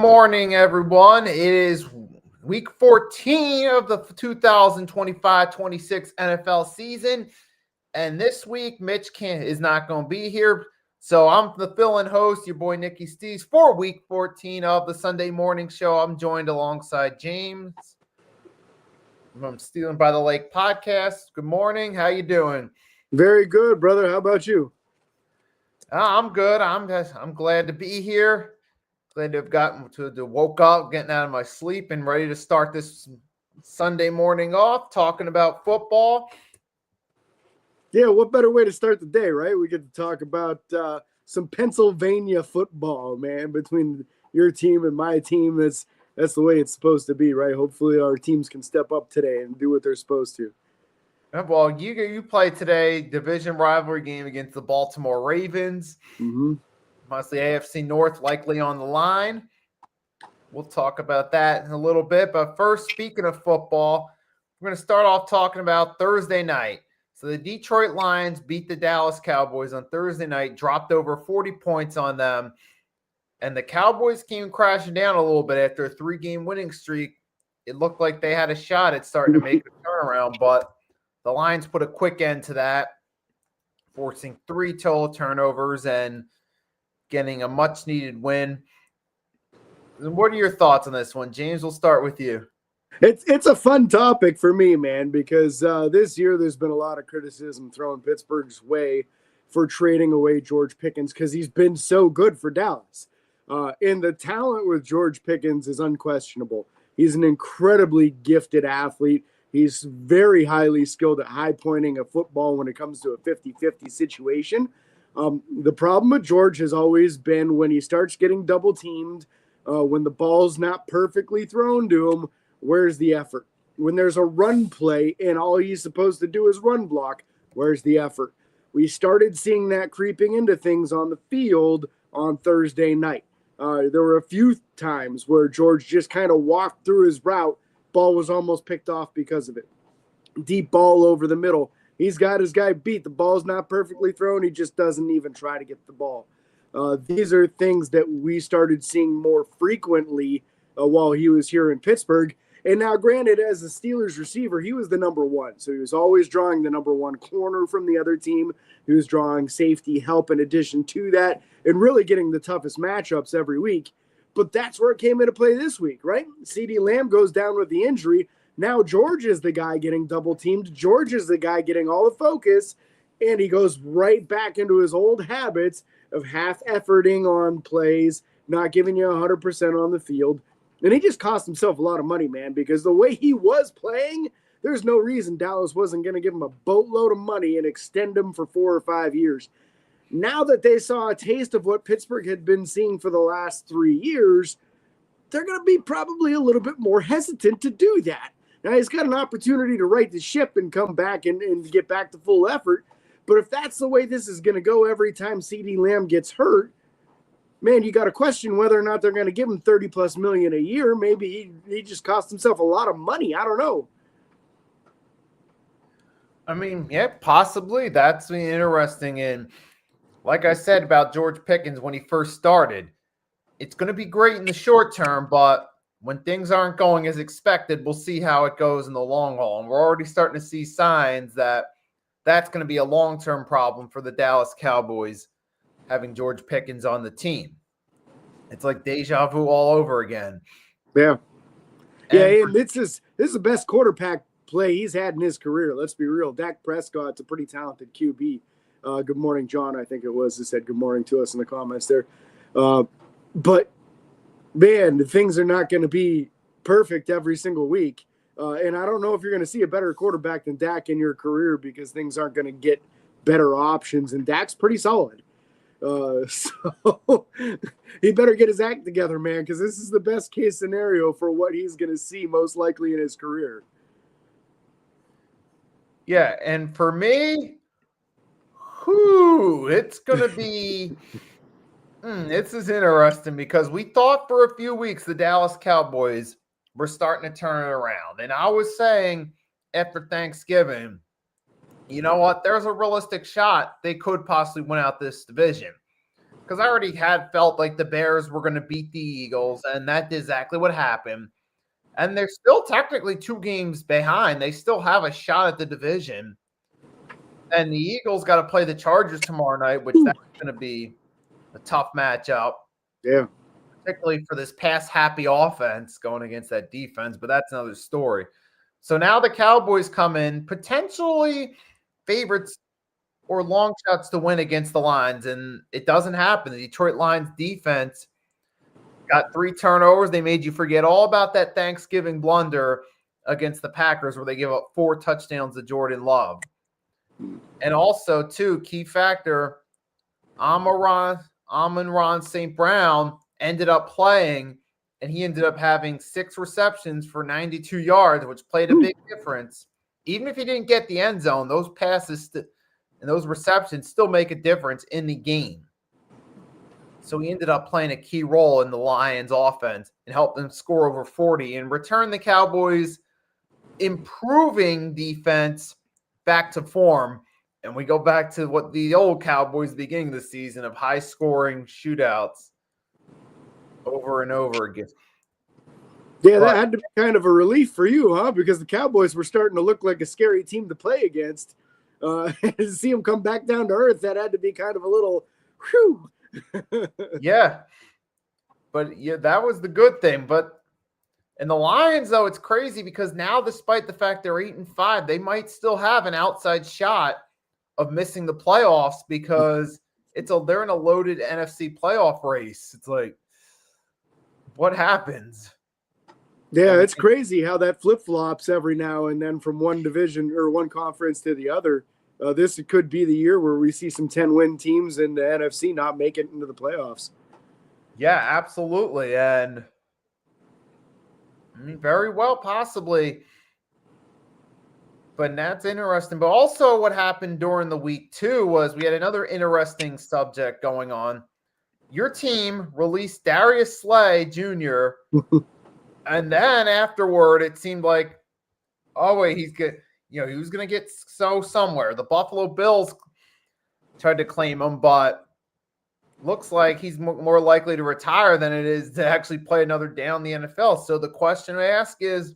morning, everyone. It is week 14 of the 2025-26 NFL season. And this week, Mitch is not going to be here. So I'm the fill-in host, your boy Nicky Steves, for week 14 of the Sunday morning show. I'm joined alongside James from Stealing by the Lake podcast. Good morning. How you doing? Very good, brother. How about you? I'm good. I'm glad to be here. Glad to have gotten to woke up, getting out of my sleep, and ready to start this Sunday morning off talking about football. Yeah, what better way to start the day, right? We get to talk about some Pennsylvania football, man, between your team and my team. That's the way it's supposed to be, right? Hopefully our teams can step up today and do what they're supposed to. Well, you play today, division rivalry game against the Baltimore Ravens. Mm-hmm. Mostly AFC North likely on the line. We'll talk about that in a little bit. But first, speaking of football, we're going to start off talking about Thursday night. So the Detroit Lions beat the Dallas Cowboys on Thursday night, dropped over 40 points on them. And the Cowboys came crashing down a little bit after a 3-game winning streak. It looked like they had a shot at starting to make a turnaround, but the Lions put a quick end to that, forcing 3 total turnovers and getting a much-needed win. What are your thoughts on this one? James, we'll start with you. It's a fun topic for me, man, because this year there's been a lot of criticism thrown Pittsburgh's way for trading away George Pickens because he's been so good for Dallas. And the talent with George Pickens is unquestionable. He's an incredibly gifted athlete. He's very highly skilled at high pointing a football when it comes to a 50-50 situation. The problem with George has always been when he starts getting double teamed, when the ball's not perfectly thrown to him, where's the effort? When there's a run play and all he's supposed to do is run block, where's the effort? We started seeing that creeping into things on the field on Thursday night. There were a few times where George just kind of walked through his route. Ball was almost picked off because of it. Deep ball over the middle. He's got his guy beat. The ball's not perfectly thrown. He just doesn't even try to get the ball. These are things that we started seeing more frequently while he was here in Pittsburgh. And now, granted, as a Steelers receiver, he was the number one. So he was always drawing the number one corner from the other team. He was drawing safety help in addition to that and really getting the toughest matchups every week. But that's where it came into play this week, right? CeeDee Lamb goes down with the injury. Now George is the guy getting double teamed. George is the guy getting all the focus. And he goes right back into his old habits of half-efforting on plays, not giving you 100% on the field. And he just cost himself a lot of money, man, because the way he was playing, there's no reason Dallas wasn't going to give him a boatload of money and extend him for 4 or 5 years. Now that they saw a taste of what Pittsburgh had been seeing for the last 3 years, they're going to be probably a little bit more hesitant to do that. Now, he's got an opportunity to right the ship and come back and get back to full effort. But if that's the way this is going to go every time CeeDee Lamb gets hurt, man, you got to question whether or not they're going to give him $30+ million a year. Maybe he just cost himself a lot of money. I don't know. I mean, yeah, possibly. That's interesting. And like I said about George Pickens when he first started, it's going to be great in the short term, but when things aren't going as expected, we'll see how it goes in the long haul. And we're already starting to see signs that that's going to be a long-term problem for the Dallas Cowboys, having George Pickens on the team. It's like deja vu all over again. Yeah. And this is the best quarterback play he's had in his career. Let's be real. Dak Prescott's a pretty talented QB. Good morning, John, I think it was, who said good morning to us in the comments there. But, man, things are not going to be perfect every single week. And I don't know if you're going to see a better quarterback than Dak in your career because things aren't going to get better options. And Dak's pretty solid. So he better get his act together, man, because this is the best case scenario for what he's going to see most likely in his career. Yeah, and for me, it's going to be this is interesting because we thought for a few weeks the Dallas Cowboys were starting to turn it around. And I was saying after Thanksgiving, you know what? There's a realistic shot they could possibly win out this division. because I already had felt like the Bears were going to beat the Eagles, and that is exactly what happened. And they're still technically 2 games behind. They still have a shot at the division. And the Eagles got to play the Chargers tomorrow night, which that's going to be a tough matchup. Yeah. Particularly for this pass-happy offense going against that defense, but that's another story. So now the Cowboys come in, potentially favorites or long shots to win against the Lions, and it doesn't happen. The Detroit Lions defense got 3 turnovers. They made you forget all about that Thanksgiving blunder against the Packers where they give up 4 touchdowns to Jordan Love. And also, too, key factor, Amon-Ra St. Brown ended up playing, and he ended up having 6 receptions for 92 yards, which played a big difference. Even if he didn't get the end zone, those passes and those receptions still make a difference in the game. So he ended up playing a key role in the Lions offense and helped them score over 40 and return the Cowboys improving defense back to form. And we go back to what the old Cowboys beginning the season of high scoring shootouts over and over again. Yeah, that had to be kind of a relief for you, huh? Because the Cowboys were starting to look like a scary team to play against. To see them come back down to earth, that had to be kind of a little whew. Yeah. But yeah, that was the good thing. But in the Lions, though, it's crazy because now, despite the fact they're 8-5, they might still have an outside shot of missing the playoffs because they're in a loaded NFC playoff race. It's like, what happens? Yeah, it's crazy how that flip-flops every now and then from one division or one conference to the other. This could be the year where we see some 10-win teams in the NFC not make it into the playoffs. Yeah, absolutely. And I mean, very well, possibly. But that's interesting. But also what happened during the week, too, was we had another interesting subject going on. Your team released Darius Slay Jr., and then afterward, it seemed like, oh, wait, he's good. He was going to get somewhere. The Buffalo Bills tried to claim him, but looks like he's more likely to retire than it is to actually play another down in the NFL. So the question I ask is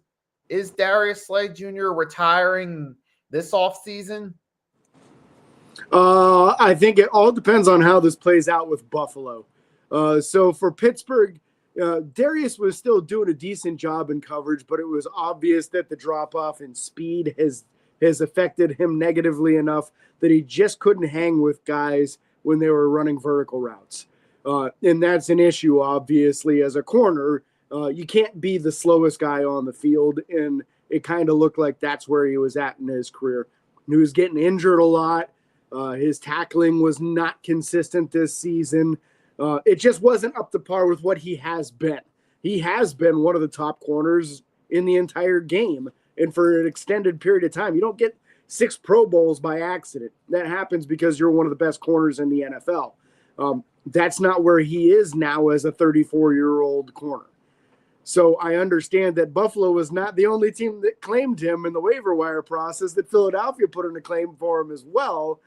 Darius Slay Jr. retiring this offseason? I think it all depends on how this plays out with Buffalo. So for Pittsburgh, Darius was still doing a decent job in coverage, but it was obvious that the drop-off in speed has affected him negatively enough that he just couldn't hang with guys when they were running vertical routes. And that's an issue, obviously, as a corner. You can't be the slowest guy on the field, and it kind of looked like that's where he was at in his career. He was getting injured a lot. His tackling was not consistent this season. It just wasn't up to par with what he has been. He has been one of the top corners in the entire game, and for an extended period of time. You don't get 6 Pro Bowls by accident. That happens because you're one of the best corners in the NFL. That's not where he is now as a 34-year-old corner. So I understand that Buffalo was not the only team that claimed him in the waiver wire process, that Philadelphia put in a claim for him as well.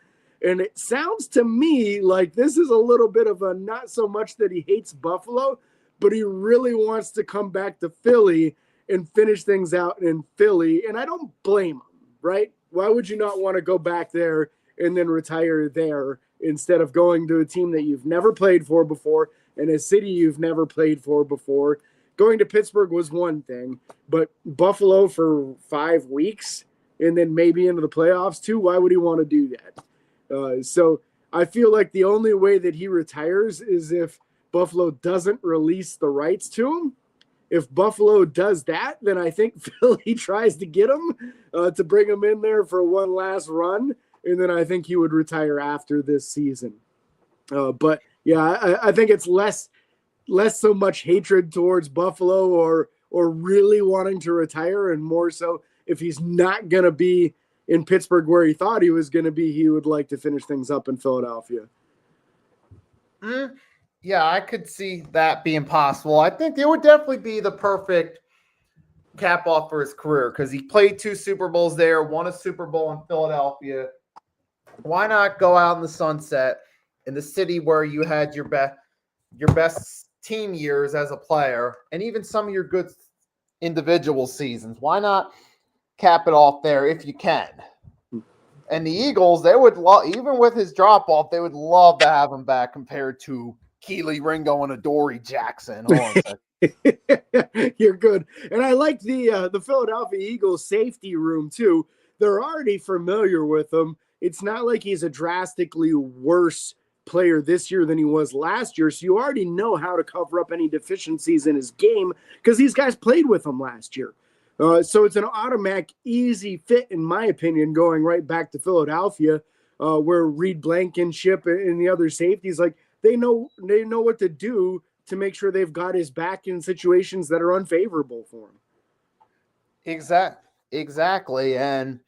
And it sounds to me like this is a little bit of a not so much that he hates Buffalo, but he really wants to come back to Philly and finish things out in Philly. And I don't blame him, right? Why would you not want to go back there and then retire there instead of going to a team that you've never played for before and a city you've never played for before? Going to Pittsburgh was one thing, but Buffalo for 5 weeks and then maybe into the playoffs too, why would he want to do that? So I feel like the only way that he retires is if Buffalo doesn't release the rights to him. If Buffalo does that, then I think Philly tries to get him to bring him in there for one last run, and then I think he would retire after this season. But yeah, I think it's less so much hatred towards Buffalo or really wanting to retire, and more so if he's not going to be in Pittsburgh where he thought he was going to be, he would like to finish things up in Philadelphia. Yeah, I could see that being possible. I think it would definitely be the perfect cap off for his career because he played 2 Super Bowls there, won a Super Bowl in Philadelphia. Why not go out in the sunset, in the city where you had your best team years as a player, and even some of your good individual seasons. Why not cap it off there if you can? And the Eagles, they would love, even with his drop off, they would love to have him back compared to Keely Ringo and Adoree Jackson. Hold on a second. You're good. And I like the Philadelphia Eagles safety room too. They're already familiar with him. It's not like he's a drastically worse player this year than he was last year. So you already know how to cover up any deficiencies in his game because these guys played with him last year. So it's an automatic, easy fit, in my opinion, going right back to Philadelphia, where Reed Blankenship and the other safeties, like they know what to do to make sure they've got his back in situations that are unfavorable for him. Exactly. And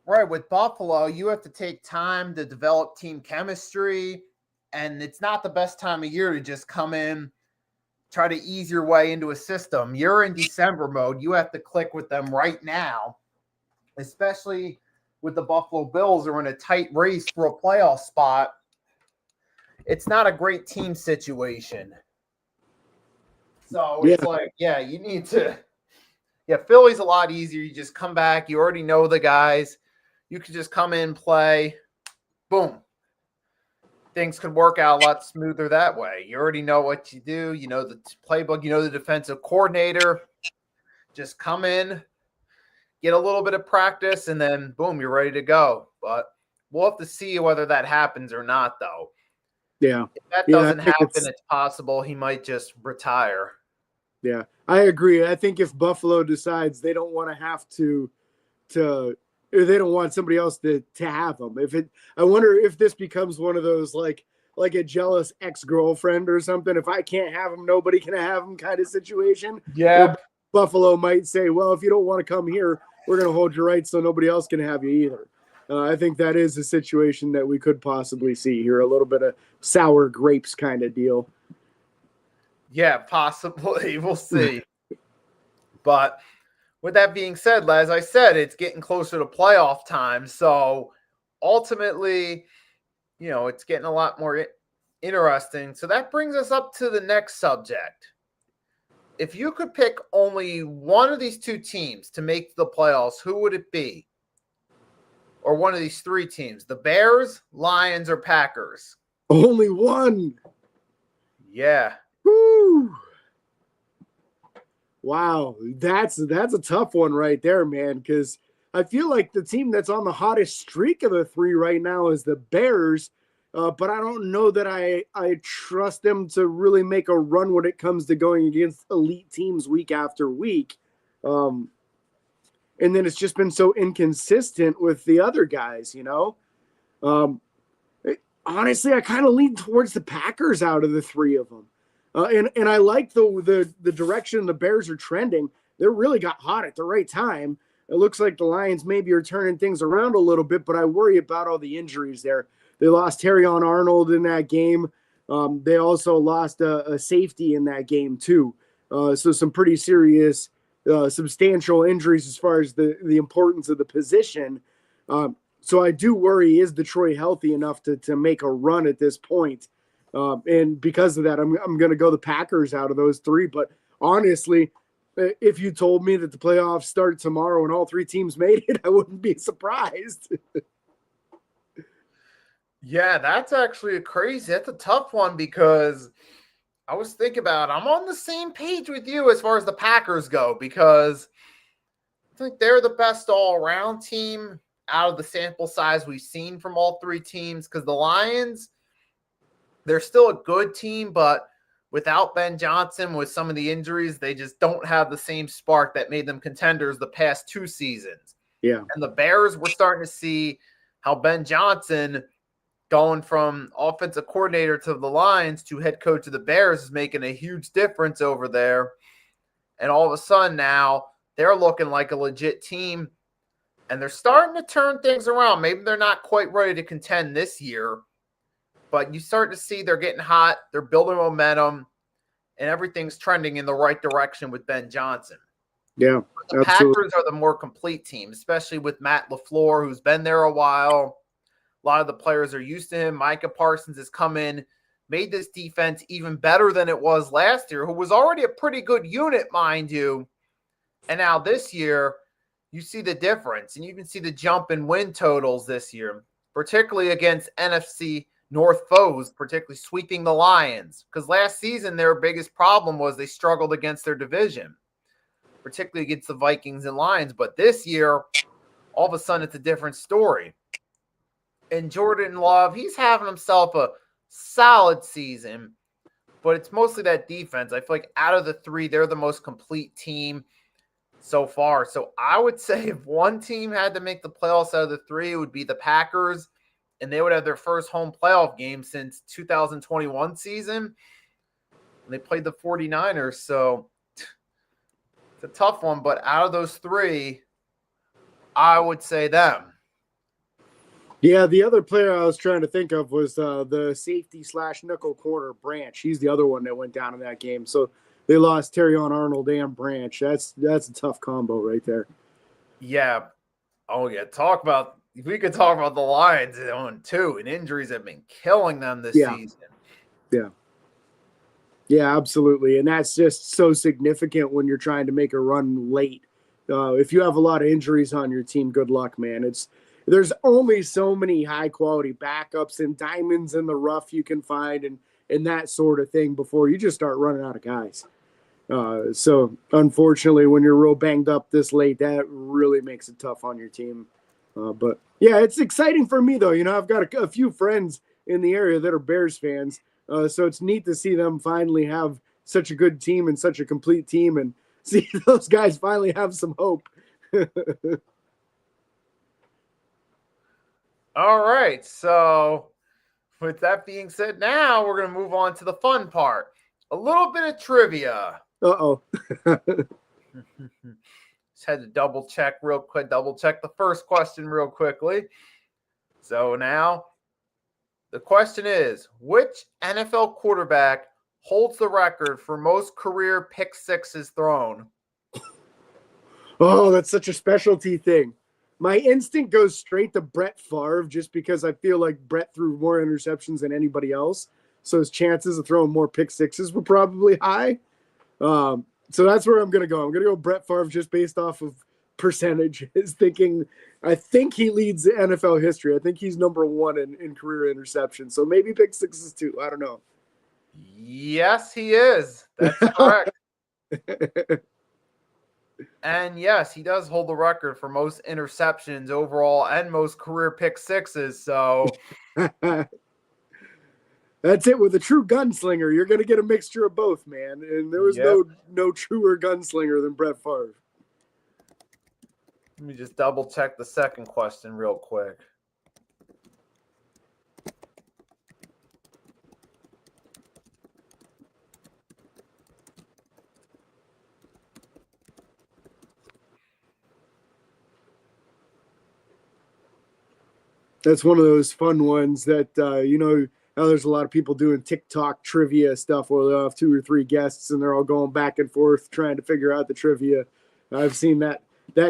right, with Buffalo, you have to take time to develop team chemistry, and it's not the best time of year to just come in, try to ease your way into a system. You're in December mode. You have to click with them right now, especially with the Buffalo Bills who are in a tight race for a playoff spot. It's not a great team situation. So it's like, yeah, you need to – yeah, Philly's a lot easier. You just come back. You already know the guys. You could just come in, play, boom. Things could work out a lot smoother that way. You already know what you do. You know the playbook. You know the defensive coordinator. Just come in, get a little bit of practice, and then, boom, you're ready to go. But we'll have to see whether that happens or not, though. Yeah. If that doesn't happen, it's possible he might just retire. Yeah, I agree. I think if Buffalo decides they don't want to have to or they don't want somebody else to have him. I wonder if this becomes one of those like a jealous ex-girlfriend or something. If I can't have him, nobody can have him kind of situation. Yeah. Or Buffalo might say, well, if you don't want to come here, we're going to hold your rights so nobody else can have you either. I think that is a situation that we could possibly see here, a little bit of sour grapes kind of deal. Yeah, possibly. We'll see. But with that being said, as I said, it's getting closer to playoff time. So ultimately, it's getting a lot more interesting. So that brings us up to the next subject. If you could pick only one of these two teams to make the playoffs, who would it be? Or one of these three teams, the Bears, Lions, or Packers? Only one. Yeah. Woo. Wow, that's a tough one right there, man, because I feel like the team that's on the hottest streak of the three right now is the Bears, but I don't know that I trust them to really make a run when it comes to going against elite teams week after week. And then it's just been so inconsistent with the other guys, honestly, I kind of lean towards the Packers out of the three of them. And I like the direction the Bears are trending. They really got hot at the right time. It looks like the Lions maybe are turning things around a little bit, but I worry about all the injuries there. They lost Terrion Arnold in that game. They also lost a safety in that game too. So some pretty serious, substantial injuries as far as the importance of the position. So I do worry, is Detroit healthy enough to make a run at this point? And because of that, I'm going to go the Packers out of those three. But honestly, if you told me that the playoffs start tomorrow and all three teams made it, I wouldn't be surprised. Yeah, that's actually crazy. That's a tough one because I was thinking about I'm on the same page with you as far as the Packers go because I think they're the best all-around team out of the sample size we've seen from all three teams because the Lions – they're still a good team, but without Ben Johnson, with some of the injuries, they just don't have the same spark that made them contenders the past two seasons. Yeah. And the Bears, we're starting to see how Ben Johnson going from offensive coordinator to the Lions to head coach of the Bears is making a huge difference over there. And all of a sudden now they're looking like a legit team and they're starting to turn things around. Maybe they're not quite ready to contend this year, but you start to see they're getting hot, they're building momentum, and everything's trending in the right direction with Ben Johnson. Yeah, the Packers are the more complete team, especially with Matt LaFleur, who's been there a while. A lot of the players are used to him. Micah Parsons has come in, made this defense even better than it was last year, who was already a pretty good unit, mind you. And now this year, you see the difference, and you can see the jump in win totals this year, particularly against NFC North foes, particularly sweeping the Lions. Because last season, their biggest problem was they struggled against their division, particularly against the Vikings and Lions. But this year, all of a sudden, it's a different story. And Jordan Love, he's having himself a solid season, but it's mostly that defense. I feel like out of the three, they're the most complete team so far. So I would say if one team had to make the playoffs out of the three, it would be the Packers, and they would have their first home playoff game since 2021 season. And they played the 49ers. So it's a tough one, but out of those three, I would say them. Yeah, the other player I was trying to think of was the safety / nickel corner Branch. He's the other one that went down in that game. So they lost Terrion Arnold and Branch. That's a tough combo right there. Yeah. Oh, yeah. We could talk about the Lions on too, and injuries have been killing them this season. Yeah. Yeah, absolutely. And that's just so significant when you're trying to make a run late. If you have a lot of injuries on your team, good luck, man. There's only so many high quality backups and diamonds in the rough you can find and that sort of thing before you just start running out of guys. So unfortunately, when you're real banged up this late, that really makes it tough on your team. But yeah, it's exciting for me though. You know, I've got a few friends in the area that are Bears fans. So it's neat to see them finally have such a good team and such a complete team and see those guys finally have some hope. All right. So with that being said, now we're going to move on to the fun part. A little bit of trivia. Uh-oh. Just had to double check the first question real quickly. So now the question is, which NFL quarterback holds the record for most career pick sixes thrown? Oh, that's such a specialty thing. My instinct goes straight to Brett Favre just because I feel like Brett threw more interceptions than anybody else. So his chances of throwing more pick sixes were probably high. So that's where I'm going to go. I'm going to go Brett Favre just based off of percentages, I think he leads the NFL history. I think he's number one in career interceptions. So maybe pick sixes too. I don't know. Yes, he is. That's correct. And yes, he does hold the record for most interceptions overall and most career pick sixes. So that's it. With a true gunslinger, you're going to get a mixture of both, man. And there was no truer gunslinger than Brett Favre. Let me just double check the second question real quick. That's one of those fun ones that, now there's a lot of people doing TikTok trivia stuff where they'll have 2 or 3 guests and they're all going back and forth trying to figure out the trivia. I've seen that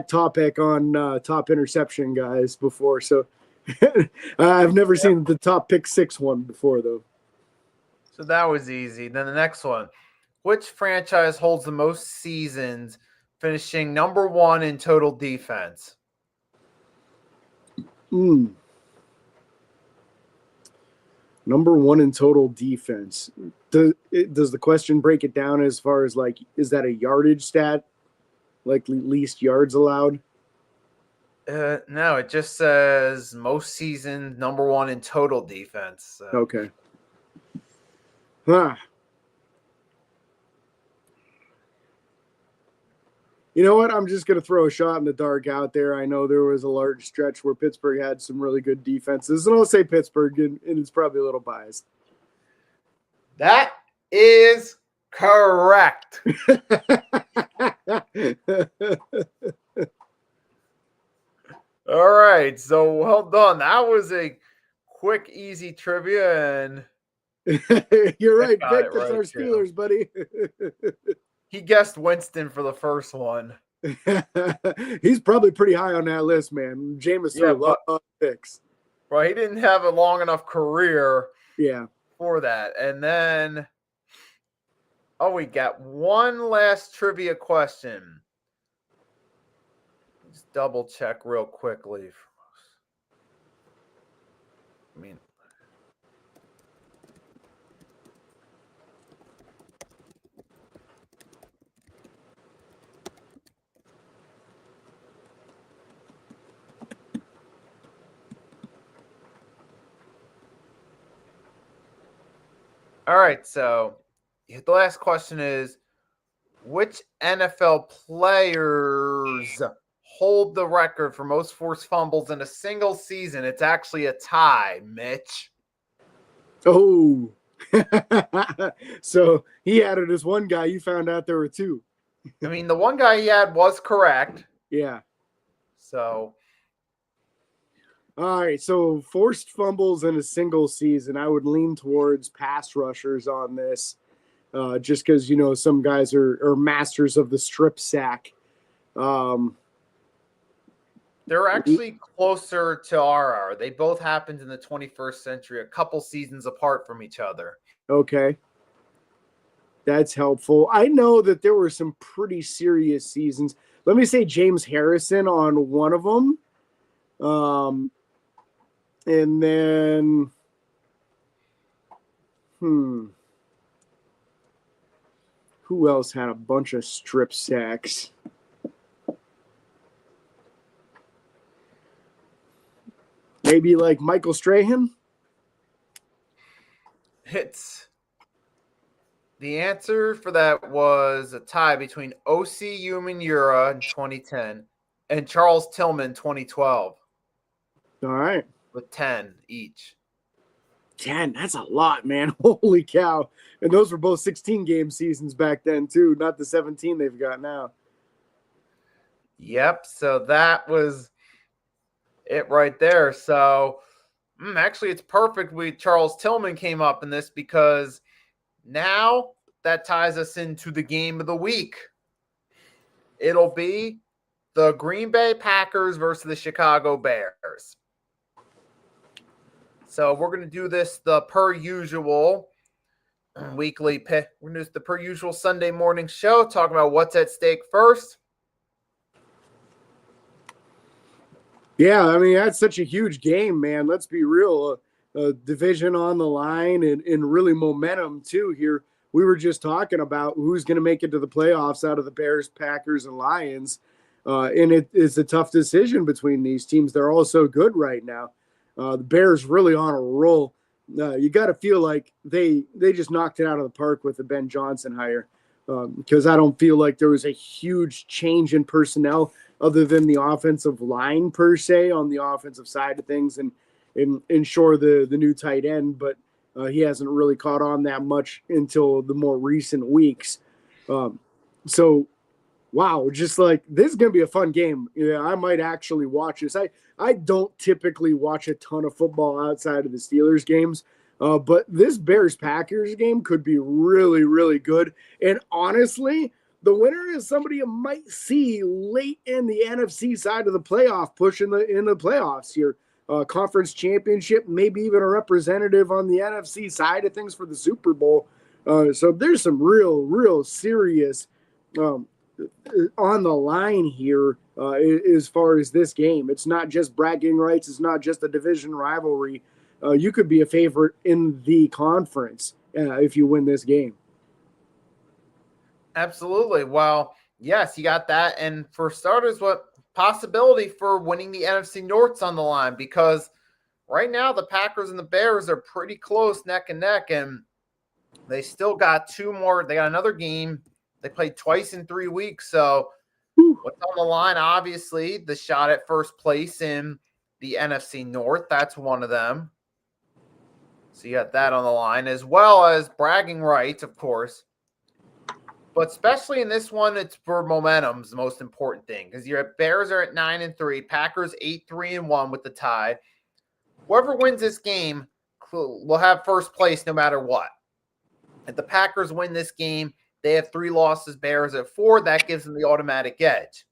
topic on Top Interception Guys before. So I've never seen the top pick 6 one before, though. So that was easy. Then the next one. Which franchise holds the most seasons, finishing number 1 in total defense? Number 1 in total defense. Does the question break it down as far as, like, is that a yardage stat? Like least yards allowed? No, it just says most seasons, number 1 in total defense. So. Okay. You know what? I'm just going to throw a shot in the dark out there. I know there was a large stretch where Pittsburgh had some really good defenses, and I'll say Pittsburgh, and it's probably a little biased. That is correct. All right, so well done. That was a quick, easy trivia, and you're right. Pick us our Steelers, buddy. He guessed Winston for the first one. He's probably pretty high on that list, man. Jameis threw a lot of picks. Right, he didn't have a long enough career Yeah. for that. And then, we got one last trivia question. Just double check real quickly. I mean, all right, so the last question is, which NFL players hold the record for most forced fumbles in a single season? It's actually a tie, Mitch. Oh. So he added as one guy. You found out there were two. I mean, the one guy he had was correct. Yeah. So, all right. So forced fumbles in a single season, I would lean towards pass rushers on this, just because some guys are masters of the strip sack. they're actually closer to our. They both happened in the 21st century, a couple seasons apart from each other. Okay. That's helpful. I know that there were some pretty serious seasons. Let me say James Harrison on one of them. And then, who else had a bunch of strip sacks? Maybe like Michael Strahan? The answer for that was a tie between O.C. Umenyiora in 2010 and Charles Tillman 2012. All right. With 10 each. 10, that's a lot, man. Holy cow. And those were both 16-game seasons back then, too, not the 17 they've got now. Yep, so that was it right there. So, actually, it's perfect Charles Tillman came up in this because now that ties us into the game of the week. It'll be the Green Bay Packers versus the Chicago Bears. So we're going to do this the per usual weekly pick. We're going to do the per usual Sunday morning show, talking about what's at stake first. Yeah, I mean, that's such a huge game, man. Let's be real. A division on the line and really momentum, too, here. We were just talking about who's going to make it to the playoffs out of the Bears, Packers, and Lions. And it is a tough decision between these teams. They're all so good right now. The Bears really on a roll. You got to feel like they just knocked it out of the park with the Ben Johnson hire, because I don't feel like there was a huge change in personnel other than the offensive line per se on the offensive side of things, and ensure the new tight end, but he hasn't really caught on that much until the more recent weeks. So, wow, just like this is going to be a fun game. Yeah, I might actually watch this. I don't typically watch a ton of football outside of the Steelers games, but this Bears-Packers game could be really, really good. And honestly, the winner is somebody you might see late in the NFC side of the playoff push in the playoffs here. Conference championship, maybe even a representative on the NFC side of things for the Super Bowl. So there's some real serious on the line here as far as this game. It's not just bragging rights. It's not just a division rivalry. You could be a favorite in the conference if you win this game. Absolutely. Well, yes, you got that. And for starters, what possibility for winning the NFC North's on the line? Because right now the Packers and the Bears are pretty close neck and neck, and they still got two more. They got another game. They played twice in 3 weeks. So what's on the line? Obviously, the shot at first place in the NFC North. That's one of them. So you got that on the line, as well as bragging rights, of course. But especially in this one, it's for momentum's the most important thing, because your Bears are at 9-3, Packers 8-3-1 with the tie. Whoever wins this game will have first place no matter what. If the Packers win this game, they have 3 losses, Bears at 4. That gives them the automatic edge.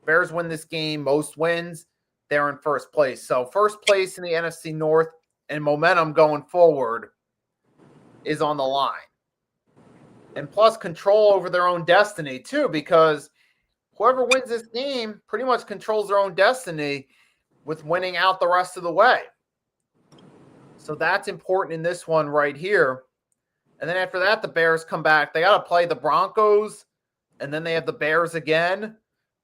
Bears win this game, most wins. they're in first place. So first place in the NFC North and momentum going forward is on the line. And plus control over their own destiny too, because whoever wins this game pretty much controls their own destiny with winning out the rest of the way. So that's important in this one right here. And then after that, the Bears come back. They got to play the Broncos, and then they have the Bears again.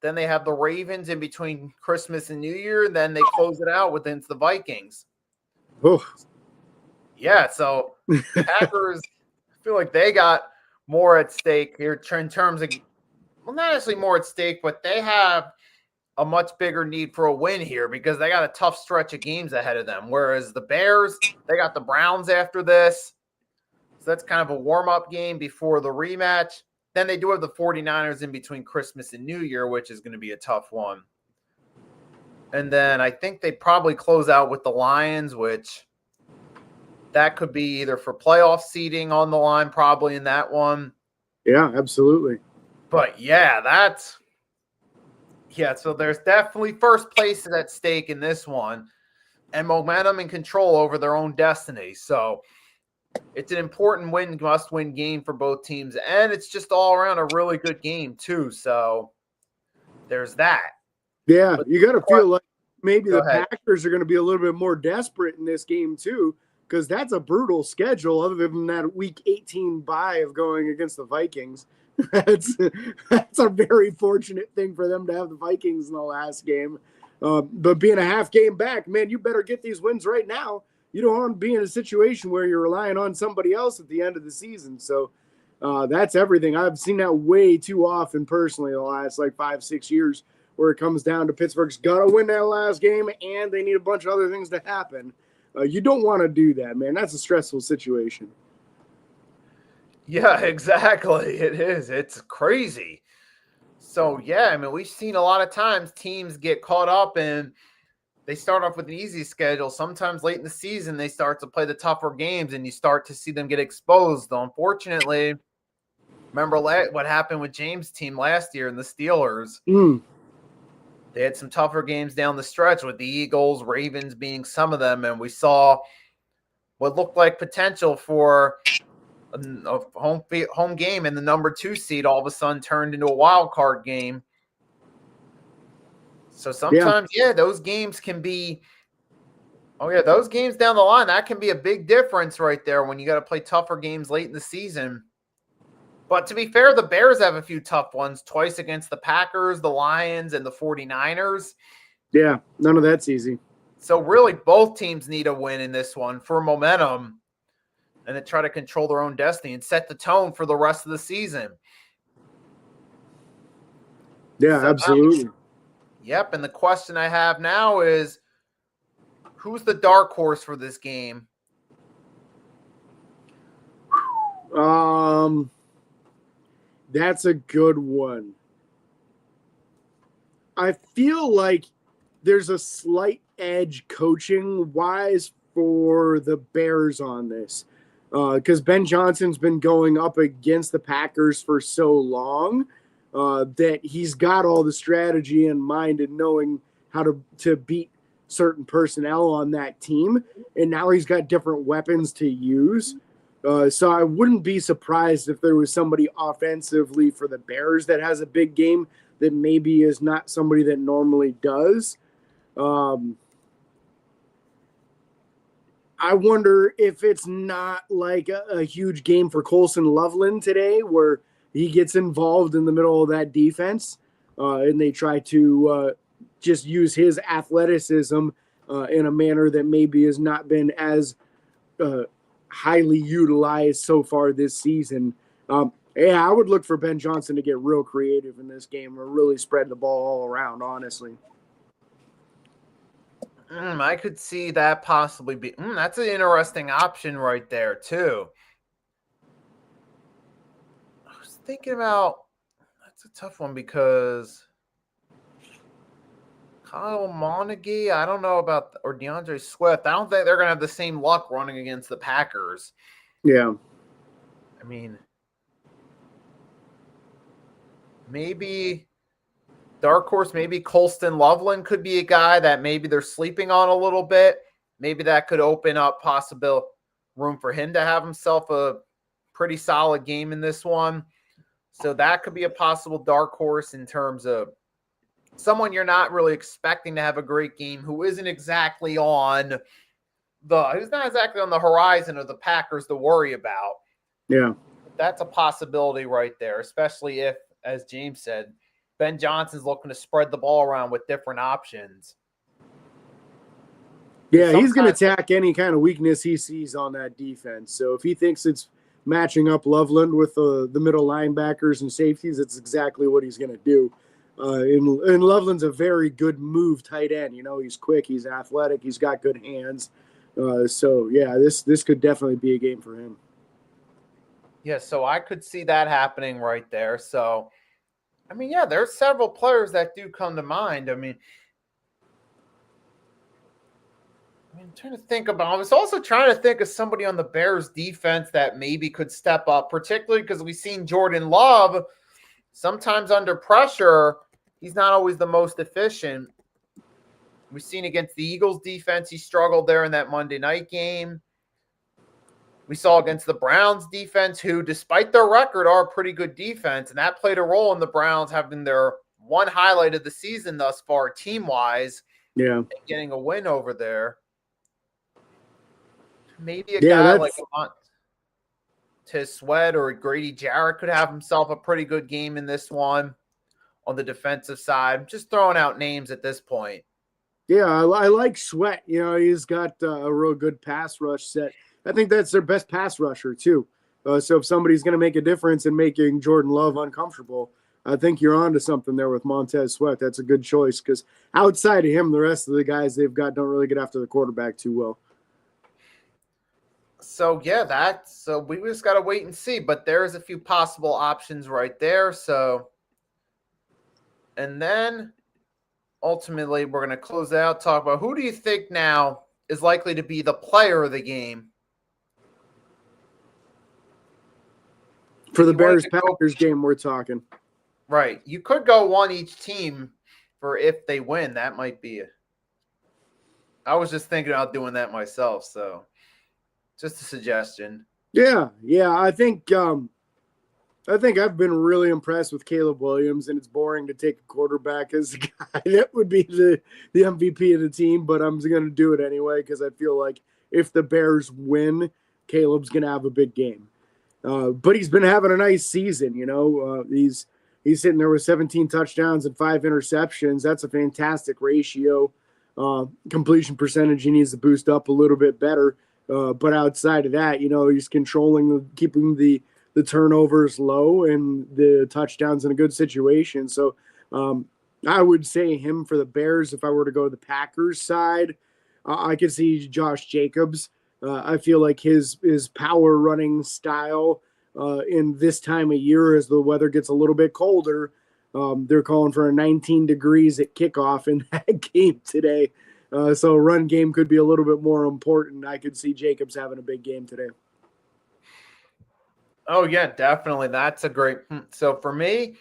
Then they have the Ravens in between Christmas and New Year. And then they close it out with the Vikings. Oh. Yeah, so Packers, I feel like they got more at stake here in terms of, well, not necessarily more at stake, but they have a much bigger need for a win here because they got a tough stretch of games ahead of them. Whereas the Bears, they got the Browns after this. So that's kind of a warm-up game before the rematch. Then they do have the 49ers in between Christmas and New Year, which is going to be a tough one. And then I think they probably close out with the Lions, which that could be either for playoff seeding on the line, probably in that one. Yeah, absolutely. But yeah, so there's definitely first place at stake in this one and momentum and control over their own destiny. So it's an important must-win game for both teams. And it's just all around a really good game too. So there's that. Yeah, but you got to feel like maybe the ahead. Packers are going to be a little bit more desperate in this game too, because that's a brutal schedule other than that week 18 bye of going against the Vikings. That's a very fortunate thing for them to have the Vikings in the last game. But being a half game back, man, you better get these wins right now. You don't want to be in a situation where you're relying on somebody else at the end of the season. So that's everything. I've seen that way too often personally the last 5-6 years where it comes down to Pittsburgh's got to win that last game and they need a bunch of other things to happen. You don't want to do that, man. That's a stressful situation. Yeah, exactly. It is. It's crazy. So, yeah, I mean, we've seen a lot of times teams get caught up and they start off with an easy schedule. Sometimes late in the season, they start to play the tougher games and you start to see them get exposed. Though, unfortunately, remember what happened with James' team last year and the Steelers? They had some tougher games down the stretch with the Eagles, Ravens being some of them. And we saw what looked like potential for a home game and the number 2 seed all of a sudden turned into a wild card game. So sometimes, those games can be, those games down the line, that can be a big difference right there when you got to play tougher games late in the season. But to be fair, the Bears have a few tough ones, twice against the Packers, the Lions, and the 49ers. Yeah, none of that's easy. So really both teams need a win in this one for momentum and to try to control their own destiny and set the tone for the rest of the season. Yeah, so absolutely. Yep, and the question I have now is, who's the dark horse for this game? That's a good one. I feel like there's a slight edge coaching-wise for the Bears on this. Because Ben Johnson's been going up against the Packers for so long that he's got all the strategy in mind and knowing how to beat certain personnel on that team. And now he's got different weapons to use. So I wouldn't be surprised if there was somebody offensively for the Bears that has a big game that maybe is not somebody that normally does. I wonder if it's not like a huge game for Colson Loveland today where he gets involved in the middle of that defense and they try to just use his athleticism in a manner that maybe has not been as highly utilized so far this season. I would look for Ben Johnson to get real creative in this game or really spread the ball all around, honestly. I could see that possibly be. That's an interesting option right there, too. I was thinking about, that's a tough one because Kyle Monaghy, I don't know about, or DeAndre Swift. I don't think they're going to have the same luck running against the Packers. Yeah. I mean, maybe Dark horse, maybe Colston Loveland could be a guy that maybe they're sleeping on a little bit. Maybe that could open up possible room for him to have himself a pretty solid game in this one. So that could be a possible dark horse in terms of someone you're not really expecting to have a great game, who's not exactly on the horizon of the Packers to worry about. Yeah. That's a possibility right there, especially if, as James said, Ben Johnson's looking to spread the ball around with different options. Yeah, he's going to attack any kind of weakness he sees on that defense. So if he thinks it's matching up Loveland with the middle linebackers and safeties, it's exactly what he's going to do. And Loveland's a very good move tight end. You know, he's quick, he's athletic, he's got good hands. So, yeah, this could definitely be a game for him. Yeah, so I could see that happening right there. So, I mean, yeah, there's several players that do come to mind. I mean, I'm trying to think about. I was also trying to think of somebody on the Bears defense that maybe could step up, particularly because we've seen Jordan Love sometimes under pressure. He's not always the most efficient. We've seen against the Eagles defense, he struggled there in that Monday night game. We saw against the Browns defense, who, despite their record, are a pretty good defense, and that played a role in the Browns having their one highlight of the season thus far, team-wise. Yeah, and getting a win over there. Maybe a guy like Montez Sweat or Grady Jarrett could have himself a pretty good game in this one on the defensive side. I'm just throwing out names at this point. Yeah, I like Sweat. You know, he's got a real good pass rush set. I think that's their best pass rusher, too. So if somebody's going to make a difference in making Jordan Love uncomfortable, I think you're on to something there with Montez Sweat. That's a good choice because outside of him, the rest of the guys they've got don't really get after the quarterback too well. So, yeah, so we just got to wait and see. But there's a few possible options right there. So, and then ultimately we're going to close out, talk about who do you think now is likely to be the player of the game? For the Bears-Packers game we're talking. Right. You could go one each team for if they win. That might be it. I was just thinking about doing that myself, so just a suggestion. Yeah. I think I've been really impressed with Caleb Williams, and it's boring to take a quarterback as a guy that would be the MVP of the team, but I'm going to do it anyway because I feel like if the Bears win, Caleb's going to have a big game. But he's been having a nice season, you know. He's sitting there with 17 touchdowns and 5 interceptions. That's a fantastic ratio. Completion percentage he needs to boost up a little bit better. But outside of that, you know, he's keeping the turnovers low and the touchdowns in a good situation. So I would say him for the Bears. If I were to go to the Packers side, I could see Josh Jacobs. I feel like his power running style in this time of year as the weather gets a little bit colder, they're calling for 19 degrees at kickoff in that game today. So a run game could be a little bit more important. I could see Jacobs having a big game today. Oh, yeah, definitely. That's a great – so for me,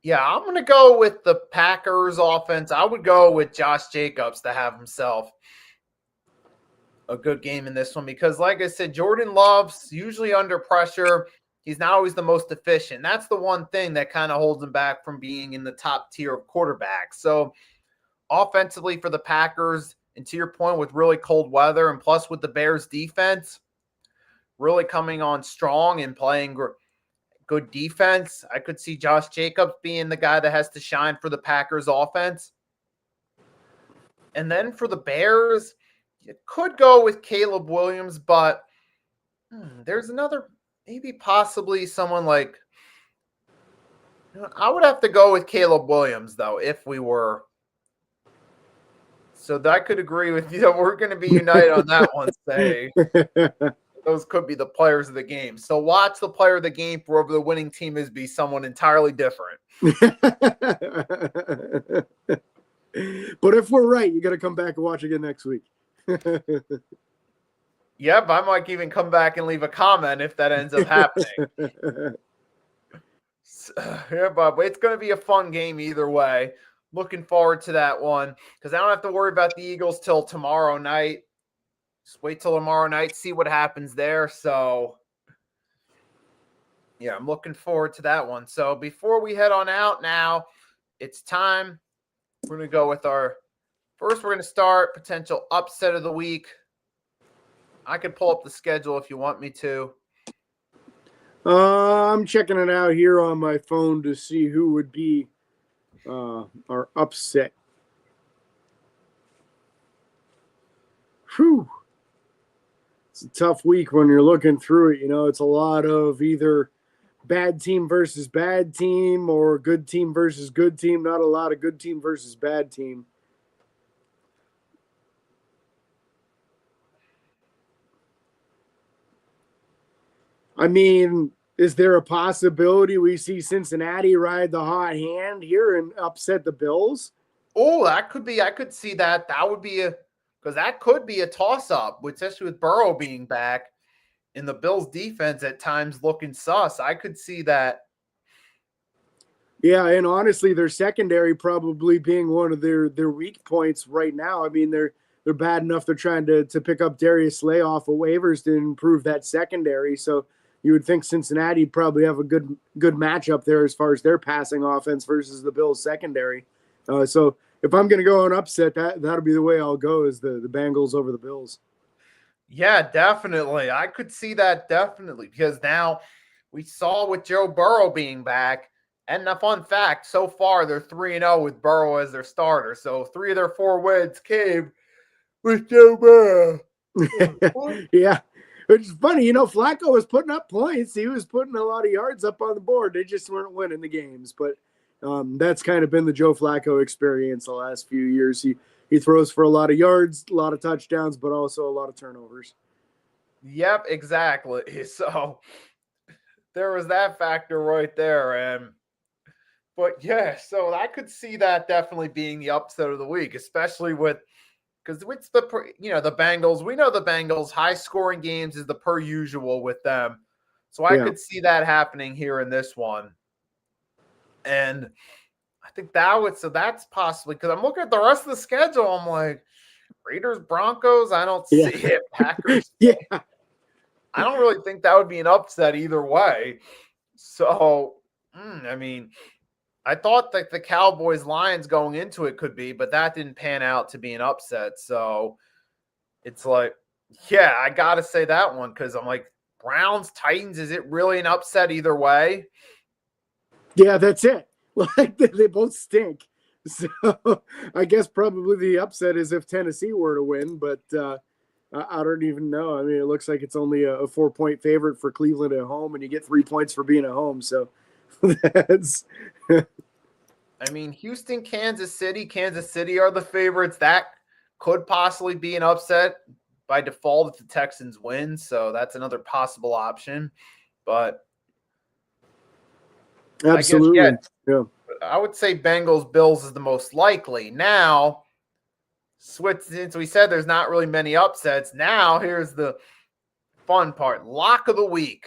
yeah, I'm going to go with the Packers offense. I would go with Josh Jacobs to have himself a good game in this one because, like I said, Jordan Love's usually under pressure. He's not always the most efficient. That's the one thing that kind of holds him back from being in the top tier of quarterbacks. So offensively for the Packers, and to your point, with really cold weather and plus with the Bears defense really coming on strong and playing good defense, I could see Josh Jacobs being the guy that has to shine for the Packers offense. And then for the Bears, you could go with Caleb Williams, but there's another, maybe possibly someone like, I would have to go with Caleb Williams, though, if we were. So I could agree with you. We're going to be united on that one, say. Those could be the players of the game. So watch the player of the game for whoever the winning team is be someone entirely different. But if we're right, you got to come back and watch again next week. Yep, I might even come back and leave a comment if that ends up happening. Yeah, Bob, it's going to be a fun game either way. looking forward to that one because I don't have to worry about the Eagles till tomorrow night. Just wait till tomorrow night, see what happens there. So, yeah, I'm looking forward to that one. So, before we head on out now, it's time. We're going to go with our first, we're going to start potential upset of the week. I could pull up the schedule if you want me to. I'm checking it out here on my phone to see who would be our upset. Whew. It's a tough week when you're looking through it. It's a lot of either bad team versus bad team or good team versus good team. Not a lot of good team versus bad team. I mean, is there a possibility we see Cincinnati ride the hot hand here and upset the Bills? Oh, that could be. I could see that. That would be because that could be a toss-up, especially with Burrow being back and the Bills' defense at times looking sus. I could see that. Yeah, and honestly, their secondary probably being one of their weak points right now. I mean, they're bad enough. They're trying to pick up Darius Slay off of waivers to improve that secondary. So you would think Cincinnati probably have a good matchup there as far as their passing offense versus the Bills secondary. So if I'm going to go on upset, that'll be the way I'll go is the Bengals over the Bills. Yeah, definitely. I could see that definitely because now we saw with Joe Burrow being back. And a fun fact, so far they're 3-0 with Burrow as their starter. So 3 of their 4 wins came with Joe Burrow. Yeah. Which is funny, Flacco was putting up points. He was putting a lot of yards up on the board. They just weren't winning the games. But that's kind of been the Joe Flacco experience the last few years. He throws for a lot of yards, a lot of touchdowns, but also a lot of turnovers. Yep, exactly. So there was that factor right there. But yeah, so I could see that definitely being the upset of the week, especially because it's the Bengals. We know the Bengals high scoring games is the per usual with them, so I could see that happening here in this one. And I think that's possibly because I'm looking at the rest of the schedule. I'm like Raiders, Broncos. I don't see it. Packers. Yeah, I don't really think that would be an upset either way. So, I mean. I thought that the Cowboys Lions going into it could be, but that didn't pan out to be an upset. So it's like, yeah, I got to say that one because I'm like, Browns, Titans, is it really an upset either way? Yeah, that's it. Like they both stink. So I guess probably the upset is if Tennessee were to win, but I don't even know. I mean, it looks like it's only a 4-point favorite for Cleveland at home, and you get 3 points for being at home. So that's. I mean, Houston, Kansas City are the favorites. That could possibly be an upset by default if the Texans win. So that's another possible option. But absolutely, I guess, yeah, I would say Bengals Bills is the most likely. Now, since we said there's not really many upsets, now here's the fun part: lock of the week.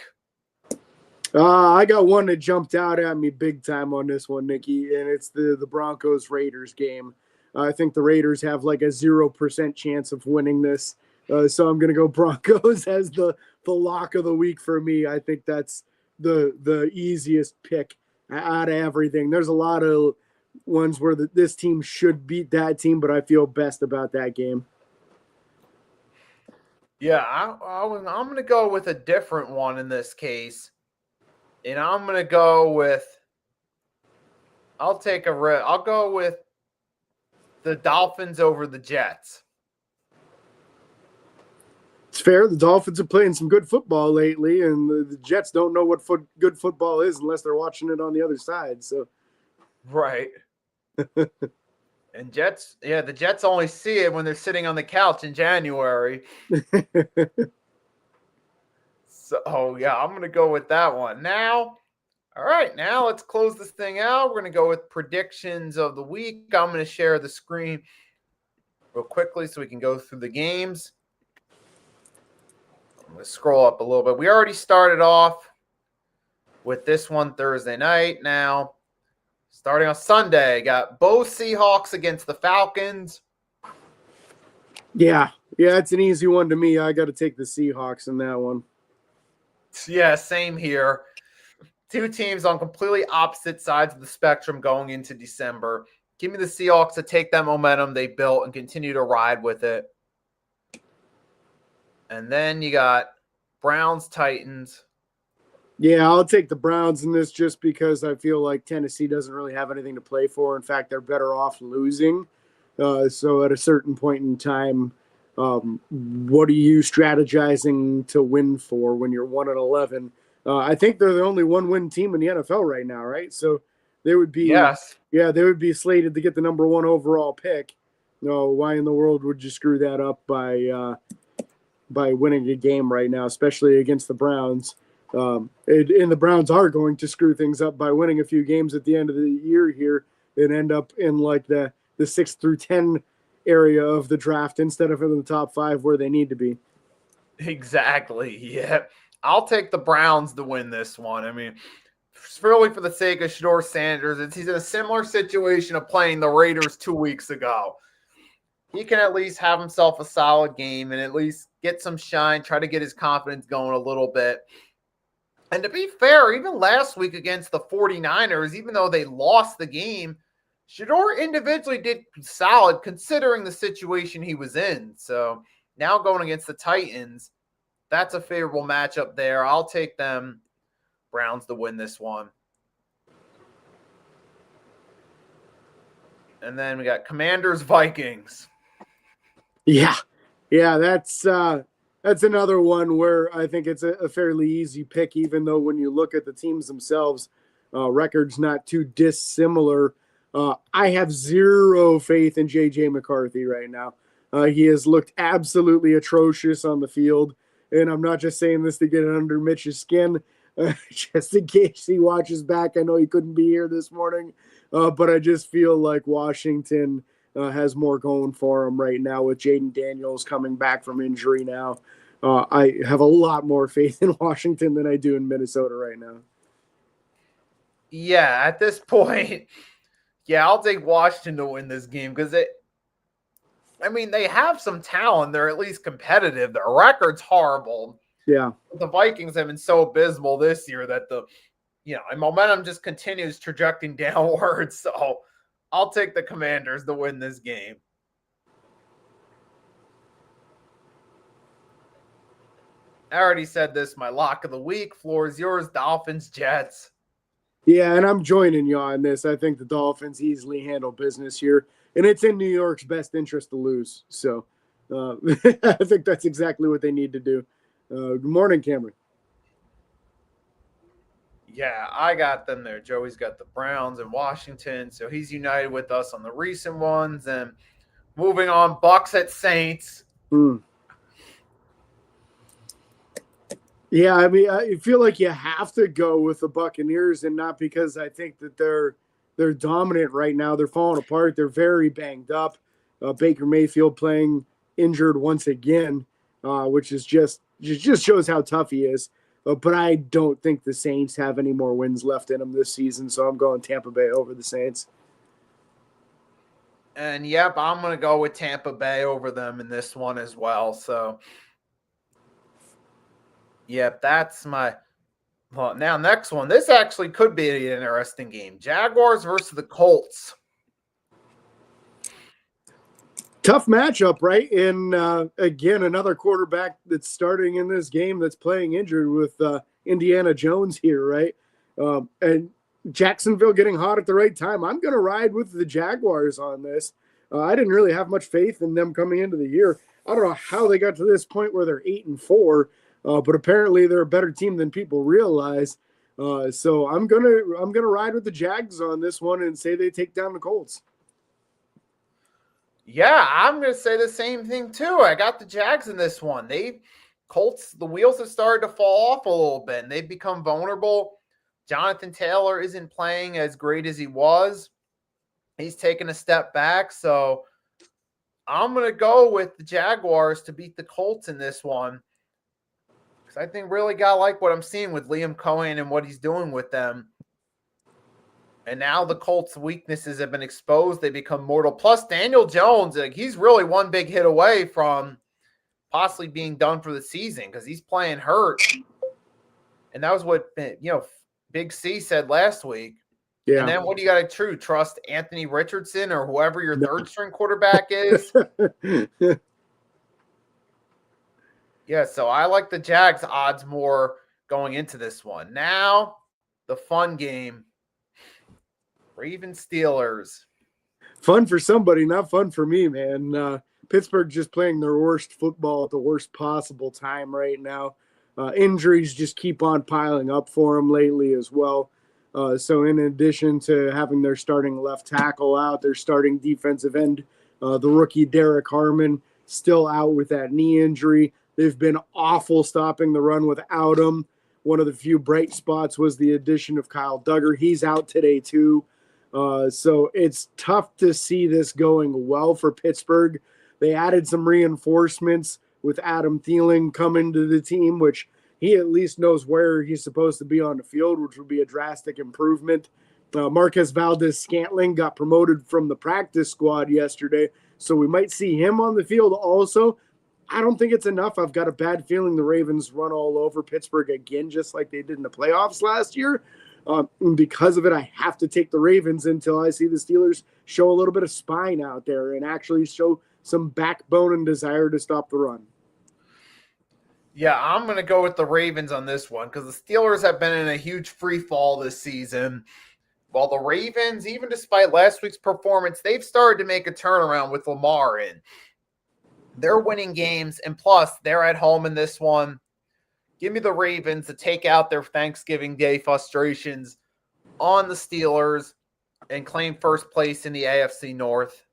I got one that jumped out at me big time on this one, Nikki, and it's the Broncos Raiders game. I think the Raiders have like a 0% chance of winning this, so I'm gonna go Broncos as the lock of the week for me. I think that's the easiest pick out of everything. There's a lot of ones where this team should beat that team, but I feel best about that game. Yeah, I'm going to go with a different one in this case. And I'm going to go with I'll go with the Dolphins over the Jets. It's fair. The Dolphins are playing some good football lately, and the Jets don't know what good football is unless they're watching it on the other side. So, right. And the Jets only see it when they're sitting on the couch in January. So, yeah, I'm going to go with that one. Now, all right, now let's close this thing out. We're going to go with predictions of the week. I'm going to share the screen real quickly so we can go through the games. I'm going to scroll up a little bit. We already started off with this one Thursday night now. Starting on Sunday, got both Seahawks against the Falcons. Yeah, it's an easy one to me. I got to take the Seahawks in that one. Yeah, same here. Two teams on completely opposite sides of the spectrum going into December. Give me the Seahawks to take that momentum they built and continue to ride with it. And then you got Browns, Titans. Yeah, I'll take the Browns in this just because I feel like Tennessee doesn't really have anything to play for. In fact, they're better off losing. So at a certain point in time, what are you strategizing to win for when you're 1-11? I think they're the only one-win team in the NFL right now, right? So they would be, yes, they would be slated to get the number 1 overall pick. No, why in the world would you screw that up by winning a game right now, especially against the Browns? And the Browns are going to screw things up by winning a few games at the end of the year here and end up in like the 6 through 10 area of the draft instead of in the top 5 where they need to be. Exactly. Yeah. I'll take the Browns to win this one. I mean, really for the sake of Shedeur Sanders, he's in a similar situation of playing the Raiders 2 weeks ago. He can at least have himself a solid game and at least get some shine, try to get his confidence going a little bit. And to be fair, even last week against the 49ers, even though they lost the game, Shedeur individually did solid considering the situation he was in. So now going against the Titans, that's a favorable matchup there. I'll take them, Browns, to win this one. And then we got Commanders, Vikings. Yeah, that's another one where I think it's a fairly easy pick, even though when you look at the teams themselves, records not too dissimilar. I have zero faith in J.J. McCarthy right now. He has looked absolutely atrocious on the field, and I'm not just saying this to get it under Mitch's skin, just in case he watches back. I know he couldn't be here this morning, but I just feel like Washington has more going for him right now with Jaden Daniels coming back from injury now. I have a lot more faith in Washington than I do in Minnesota right now. Yeah, at this point, I'll take Washington to win this game because they have some talent. They're at least competitive. Their record's horrible. Yeah. The Vikings have been so abysmal this year that and momentum just continues trajecting downwards. So I'll take the Commanders to win this game. I already said this, my lock of the week. Floor is yours, Dolphins, Jets. Yeah, and I'm joining you on this. I think the Dolphins easily handle business here, and it's in New York's best interest to lose. So I think that's exactly what they need to do. Good morning, Cameron. Yeah, I got them there. Joey's got the Browns and Washington, so he's united with us on the recent ones. And moving on, Bucks at Saints. Yeah, I mean, I feel like you have to go with the Buccaneers, and not because I think that they're dominant right now. They're falling apart. They're very banged up. Baker Mayfield playing injured once again, which is just shows how tough he is. But I don't think the Saints have any more wins left in them this season, so I'm going Tampa Bay over the Saints. And yep, I'm going to go with Tampa Bay over them in this one as well. So yep, that's my – well, now next one. This actually could be an interesting game. Jaguars versus the Colts. Tough matchup, right? And again, another quarterback that's starting in this game that's playing injured with Indiana Jones here, right? And Jacksonville getting hot at the right time. I'm going to ride with the Jaguars on this. I didn't really have much faith in them coming into the year. I don't know how they got to this point where they're 8-4. But apparently they're a better team than people realize. So I'm gonna ride with the Jags on this one and say they take down the Colts. Yeah, I'm gonna say the same thing too. I got the Jags in this one. Colts, the wheels have started to fall off a little bit and they've become vulnerable. Jonathan Taylor isn't playing as great as he was. He's taken a step back. So I'm gonna go with the Jaguars to beat the Colts in this one. I think really got like what I'm seeing with Liam Cohen and what he's doing with them. And now the Colts' weaknesses have been exposed. They become mortal. Plus, Daniel Jones, like, he's really one big hit away from possibly being done for the season because he's playing hurt. And that was what, Big C said last week. Yeah. And then what do you got to trust Anthony Richardson or whoever your third string quarterback is? Yeah, so I like the Jags odds more going into this one. Now, the fun game. Ravens Steelers. Fun for somebody, not fun for me, man. Pittsburgh just playing their worst football at the worst possible time right now. Injuries just keep on piling up for them lately as well. So in addition to having their starting left tackle out, their starting defensive end, the rookie Derek Harmon, still out with that knee injury. They've been awful stopping the run without him. One of the few bright spots was the addition of Kyle Duggar. He's out today too. So it's tough to see this going well for Pittsburgh. They added some reinforcements with Adam Thielen coming to the team, which he at least knows where he's supposed to be on the field, which would be a drastic improvement. Marquez Valdez-Scantling got promoted from the practice squad yesterday, so we might see him on the field also. I don't think it's enough. I've got a bad feeling the Ravens run all over Pittsburgh again, just like they did in the playoffs last year. And because of it, I have to take the Ravens until I see the Steelers show a little bit of spine out there and actually show some backbone and desire to stop the run. Yeah, I'm going to go with the Ravens on this one because the Steelers have been in a huge free fall this season. While the Ravens, even despite last week's performance, they've started to make a turnaround with Lamar in. They're winning games, and plus, they're at home in this one. Give me the Ravens to take out their Thanksgiving Day frustrations on the Steelers and claim first place in the AFC North.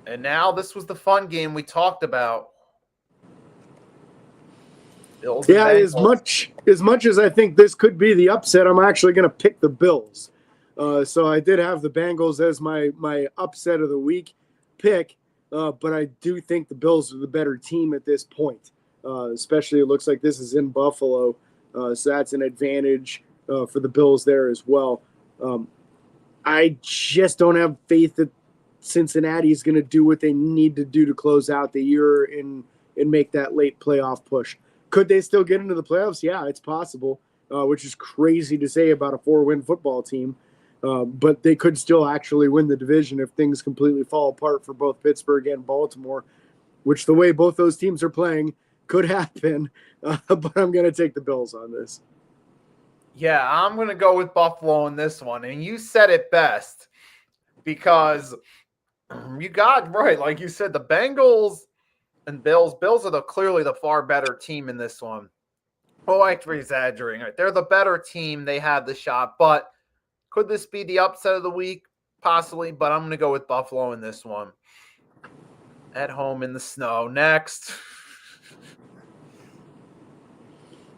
And now this was the fun game we talked about. Bills yeah, as much as I think this could be the upset, I'm actually going to pick the Bills. So I did have the Bengals as my upset of the week pick. But I do think the Bills are the better team at this point, especially it looks like this is in Buffalo. So that's an advantage for the Bills there as well. I just don't have faith that Cincinnati is going to do what they need to do to close out the year and make that late playoff push. Could they still get into the playoffs? Yeah, it's possible, which is crazy to say about a 4-win football team. But they could still actually win the division if things completely fall apart for both Pittsburgh and Baltimore, which the way both those teams are playing could happen. But I'm going to take the Bills on this. Yeah, I'm going to go with Buffalo in this one. And you said it best because you got right. Like you said, the Bengals and Bills are clearly the far better team in this one. Oh, I'm exaggerating. Right? They're the better team. They have the shot, but could this be the upset of the week? Possibly, but I'm going to go with Buffalo in this one. At home in the snow. Next.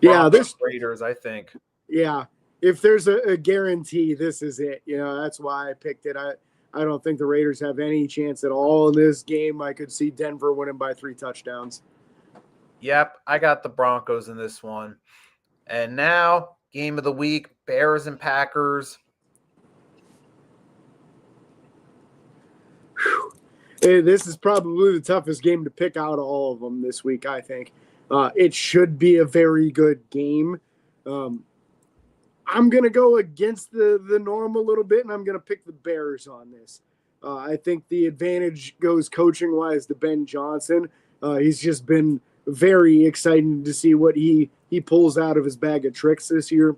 Yeah, this Raiders, I think. Yeah, if there's a guarantee, this is it. That's why I picked it. I don't think the Raiders have any chance at all in this game. I could see Denver winning by 3 touchdowns. Yep, I got the Broncos in this one. And now, game of the week, Bears and Packers. Hey, this is probably the toughest game to pick out of all of them this week, I think. It should be a very good game. I'm going to go against the norm a little bit, and I'm going to pick the Bears on this. I think the advantage goes coaching-wise to Ben Johnson. He's just been very exciting to see what he pulls out of his bag of tricks this year.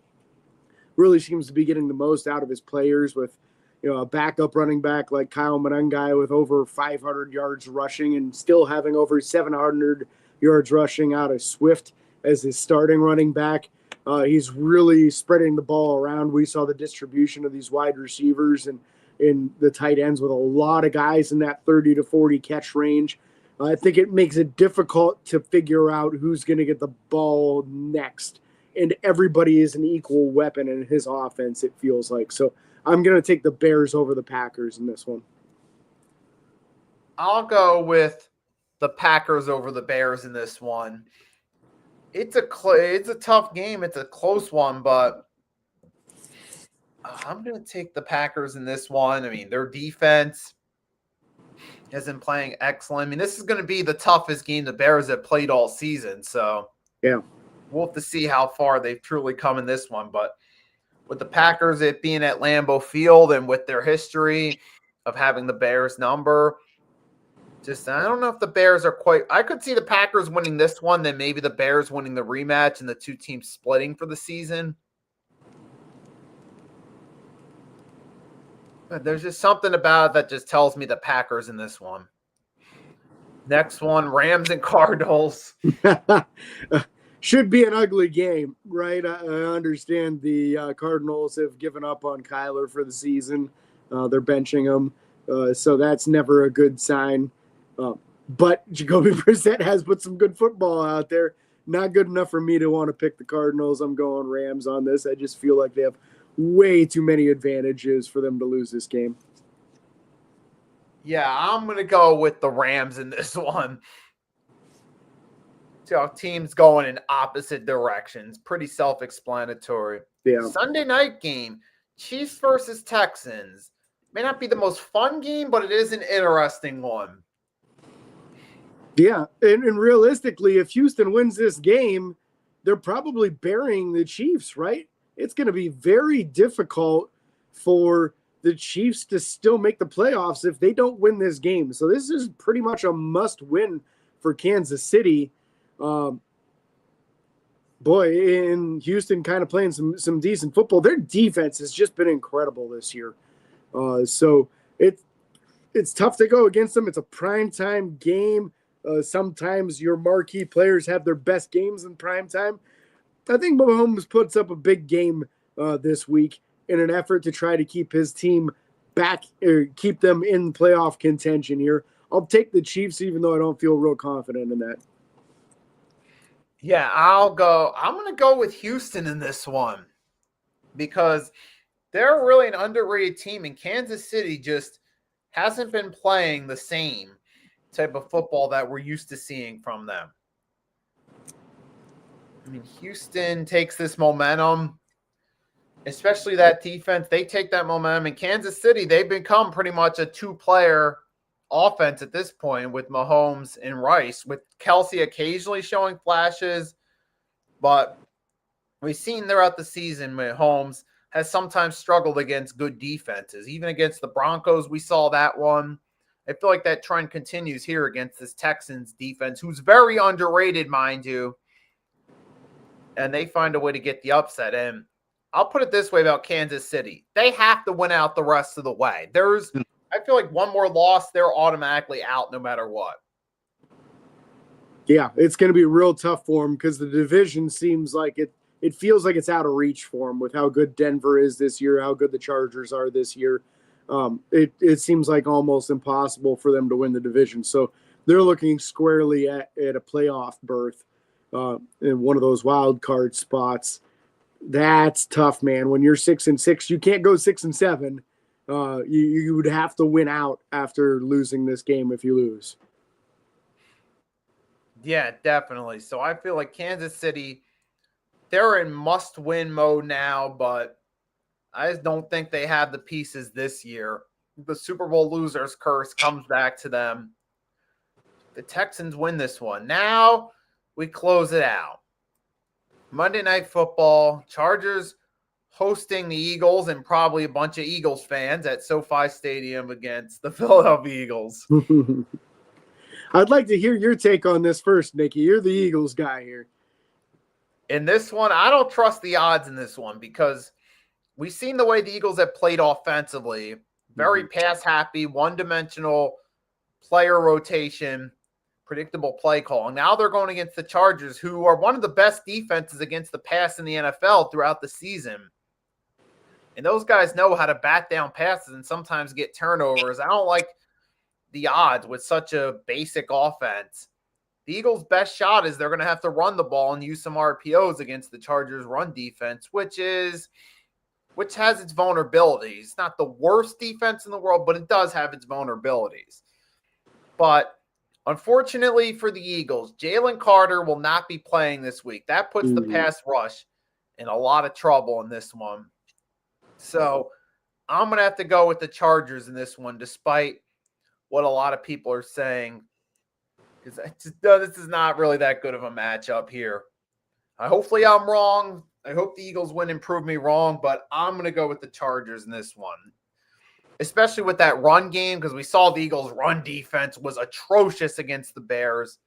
Really seems to be getting the most out of his players with a backup running back like Kyle Monangai with over 500 yards rushing and still having over 700 yards rushing out of Swift as his starting running back. He's really spreading the ball around. We saw the distribution of these wide receivers and in the tight ends with a lot of guys in that 30 to 40 catch range. I think it makes it difficult to figure out who's going to get the ball next. And everybody is an equal weapon in his offense, it feels like. So I'm going to take the Bears over the Packers in this one. I'll go with the Packers over the Bears in this one. It's a tough game. It's a close one, but I'm going to take the Packers in this one. I mean, their defense isn't playing excellent. I mean, this is going to be the toughest game the Bears have played all season. So, Yeah. we'll have to see how far they've truly come in this one. But with the Packers, it being at Lambeau Field and with their history of having the Bears number, I don't know if the Bears are quite – I could see the Packers winning this one, then maybe the Bears winning the rematch and the two teams splitting for the season. But there's just something about it that just tells me the Packers in this one. Next one, Rams and Cardinals. Should be an ugly game, right? I understand the Cardinals have given up on Kyler for the season. They're benching him, so that's never a good sign. But Jacoby Brissett has put some good football out there. Not good enough for me to want to pick the Cardinals. I'm going Rams on this. I just feel like they have way too many advantages for them to lose this game. Yeah, I'm going to go with the Rams in this one. So teams going in opposite directions. Pretty self-explanatory. Yeah. Sunday night game, Chiefs versus Texans. May not be the most fun game, but it is an interesting one. Yeah, and realistically, if Houston wins this game, they're probably burying the Chiefs, right? It's going to be very difficult for the Chiefs to still make the playoffs if they don't win this game. So this is pretty much a must-win for Kansas City. Boy, in Houston kind of playing some decent football. Their defense has just been incredible this year. So it's tough to go against them. It's a primetime game. Sometimes your marquee players have their best games in primetime. I think Mahomes puts up a big game this week in an effort to try to keep his team back or keep them in playoff contention here. I'll take the Chiefs, even though I don't feel real confident in that. Yeah, I'm going to go with Houston in this one because they're really an underrated team, and Kansas City just hasn't been playing the same type of football that we're used to seeing from them. I mean, Houston takes this momentum, especially that defense. They take that momentum. In Kansas City, they've become pretty much a two-player offense at this point with Mahomes and Rice, with Kelsey occasionally showing flashes. But we've seen throughout the season Mahomes has sometimes struggled against good defenses. Even against the Broncos, we saw that one. I feel like that trend continues here against this Texans defense, who's very underrated, mind you. And they find a way to get the upset. And I'll put it this way about Kansas City. They have to win out the rest of the way. I feel like one more loss, they're automatically out no matter what. Yeah, it's going to be real tough for them because the division seems like it feels like it's out of reach for them with how good Denver is this year, how good the Chargers are this year. It seems like almost impossible for them to win the division. So they're looking squarely at a playoff berth in one of those wild card spots. That's tough, man. When you're 6-6, you can't go 6-7. You would have to win out after losing this game if you lose. Yeah, definitely. So I feel like Kansas City, they're in must-win mode now, but I just don't think they have the pieces this year. The Super Bowl losers curse comes back to them. The Texans win this one. Now we close it out. Monday Night Football, Chargers hosting the Eagles and probably a bunch of Eagles fans at SoFi Stadium against the Philadelphia Eagles. I'd like to hear your take on this first, Nikki. You're the Eagles guy here. In this one, I don't trust the odds in this one because we've seen the way the Eagles have played offensively. Very pass-happy, one-dimensional player rotation, predictable play calling. Now they're going against the Chargers, who are one of the best defenses against the pass in the NFL throughout the season. And those guys know how to bat down passes and sometimes get turnovers. I don't like the odds with such a basic offense. The Eagles' best shot is they're going to have to run the ball and use some RPOs against the Chargers' run defense, which has its vulnerabilities. It's not the worst defense in the world, but it does have its vulnerabilities. But unfortunately for the Eagles, Jalen Carter will not be playing this week. That puts the pass rush in a lot of trouble in this one. So I'm going to have to go with the Chargers in this one, despite what a lot of people are saying, because this is not really that good of a matchup here. Hopefully I'm wrong. I hope the Eagles win and prove me wrong, but I'm going to go with the Chargers in this one, especially with that run game, because we saw the Eagles' run defense was atrocious against the Bears.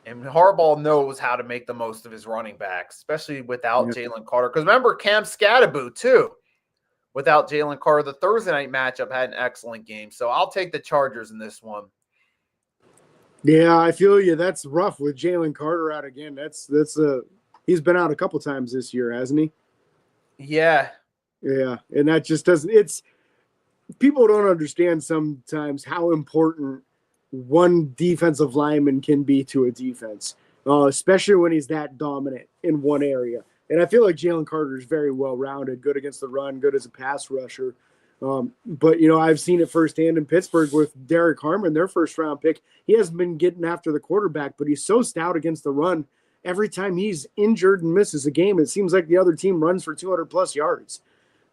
And Harbaugh knows how to make the most of his running backs, especially without Jalen Carter. Because remember, Cam Scatterbo, too, without Jalen Carter. The Thursday night matchup had an excellent game. So I'll take the Chargers in this one. Yeah, I feel you. That's rough with Jalen Carter out again. He's been out a couple times this year, hasn't he? Yeah. Yeah, and that just doesn't – people don't understand sometimes how important one defensive lineman can be to a defense, especially when he's that dominant in one area. And I feel like Jalen Carter is very well-rounded, good against the run, good as a pass rusher. But, I've seen it firsthand in Pittsburgh with Derek Harmon, their first-round pick. He hasn't been getting after the quarterback, but he's so stout against the run. Every time he's injured and misses a game, it seems like the other team runs for 200-plus yards.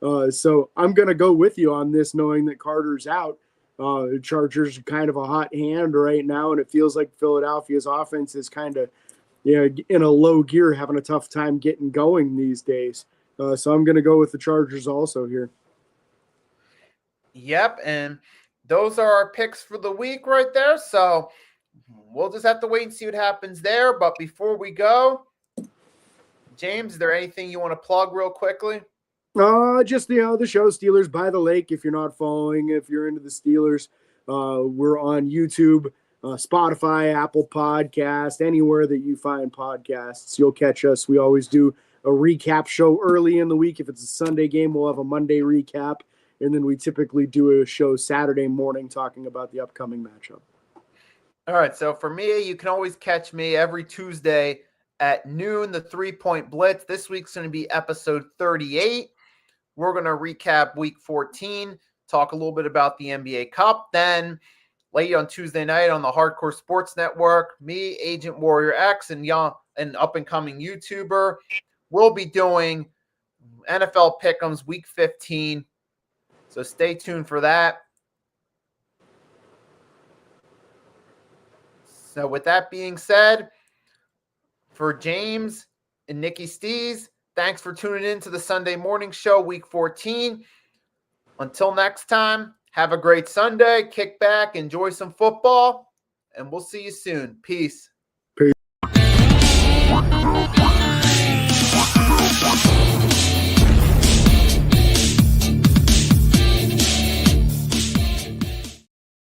So I'm going to go with you on this, knowing that Carter's out. Chargers are kind of a hot hand right now, and it feels like Philadelphia's offense is kind of in a low gear, having a tough time getting going these days. So I'm going to go with the Chargers also here. Yep, and those are our picks for the week right there. So we'll just have to wait and see what happens there. But before we go, James, is there anything you want to plug real quickly? Just, the show Steelers by the Lake. If you're not following, if you're into the Steelers, we're on YouTube, Spotify, Apple Podcast, anywhere that you find podcasts, you'll catch us. We always do a recap show early in the week. If it's a Sunday game, we'll have a Monday recap. And then we typically do a show Saturday morning talking about the upcoming matchup. All right. So for me, you can always catch me every Tuesday at noon, the 3-Point Blitz. This week's going to be episode 38. We're going to recap week 14, talk a little bit about the NBA Cup. Then late on Tuesday night on the Hardcore Sports Network, me, Agent Warrior X, and an up-and-coming YouTuber, we'll be doing NFL Pick'ems week 15. So stay tuned for that. So with that being said, for James and Nikki Stees, thanks for tuning in to the Sunday Morning Show, Week 14. Until next time, have a great Sunday. Kick back, enjoy some football, and we'll see you soon. Peace.